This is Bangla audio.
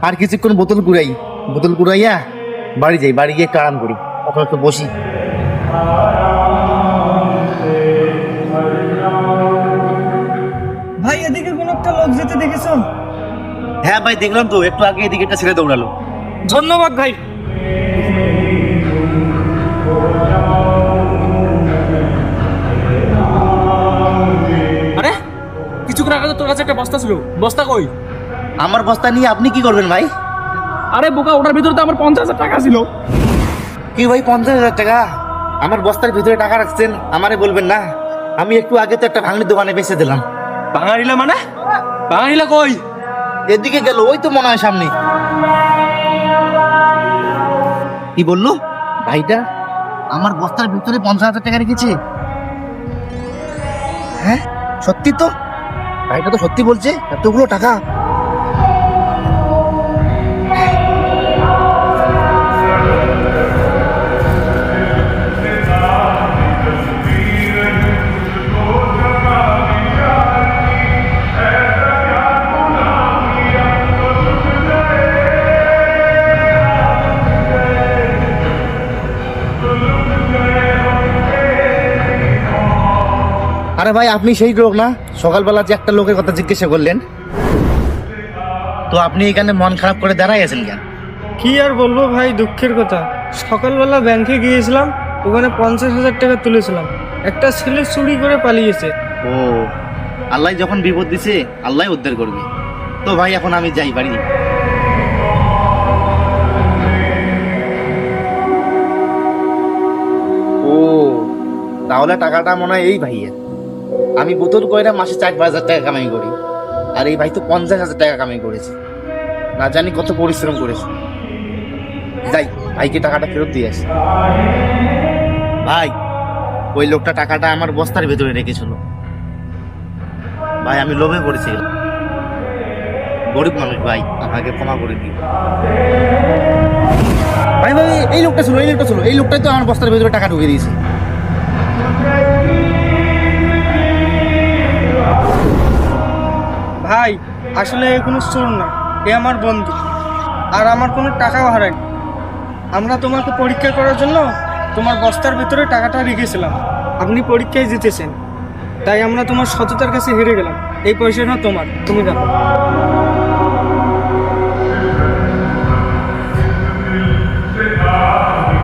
আর কিছুক্ষণ বোতল কুড়াইয়া বাড়ি যাই, বাড়ি গিয়ে একটু আরাম করি, এখন একটু বসি। ভাই এদিকে কোন একটা লোক যেতে দেখেছো? হ্যাঁ ভাই দেখলাম তো, একটু আগে এদিকে একটা ছেলে দৌড়ালো। ধন্যবাদ ভাই। আরে কিছুক্ষণ আগে তো তোর কাছে একটা বস্তা ছিল, বস্তা কই? আমার বস্তা নিয়ে আপনি কি করবেন ভাই? আরে বোকা, ওটার ভিতরে তো আমার 50,000 টাকা ছিল। কি ভাই 50,000 টাকা? আমার বস্তার ভিতরে টাকা রাখছেন, আমারে বলবেন না? আমি একটু আগে তো একটা ভাঙড়ির দোকানে বেচে দিলাম। ভাঙাড়িলা মানে? ভাঙাড়িলা কই? এদিকে গেল, ওই তো মনে হয় সামনে। কি বললো ভাইটা? আমার বস্তার ভিতরে 50,000 টাকা রেখেছে? হ্যাঁ সত্যি তো, ভাইটা তো সত্যি বলছে, এতগুলো টাকা। আরে ভাই আপনি সেই লোক না, সকালবেলা যে একটা লোকের কথা জিজ্ঞাসা করলেন? তো আপনি এখানে মন খারাপ করে দাঁড়াই আছেন কেন? কি আর বলবো ভাই, দুঃখের কথা। সকালবেলা ব্যাংকে গিয়েছিলাম, ওখানে 50,000 টাকা তুলেছিলাম, একটা ছেলে চুরি করে পালিয়েছে। ও, আল্লাহ যখন বিপদ দিছে আল্লাহ উদ্ধার করবে। তো ভাই এখন আমি যাই বাড়ি। ও, তাহলে টাকাটা মনে হয় এই ভাইয়ের। আমি বোতল কয়রা মাসে 4-5 হাজার টাকা কামাই করি, আর এই ভাই তো 50,000 টাকা কামাই করেছে। না জানি কত পরিশ্রম করেছে। যাই, ভাইকে টাকাটা ফেরত দিয়ে আসি। ভাই, ওই লোকটা টাকাটা আমার বস্তার ভেতরে রেখেছিল। ভাই আমি লোভে পড়েছিলাম, গরিব মানুষ ভাই, আমাকে ক্ষমা করে দিন। ভাই ভাই এই লোকটা ছিল, এই লোকটাই তো আমার বস্তার ভেতরে টাকা ঢুকে দিয়েছে। ভাই আসলে এ কোনো চোর না, এ আমার বন্ধু, আর আমার কোনো টাকাও হারায়নি। আমরা তোমাকে পরীক্ষা করার জন্য তোমার বস্তার ভিতরে টাকাটা রেখেছিলাম। আপনি পরীক্ষায় জিতেছেন, তাই আমরা তোমার সততার কাছে হেরে গেলাম। এই পয়সাটা তোমার, তুমি রাখো।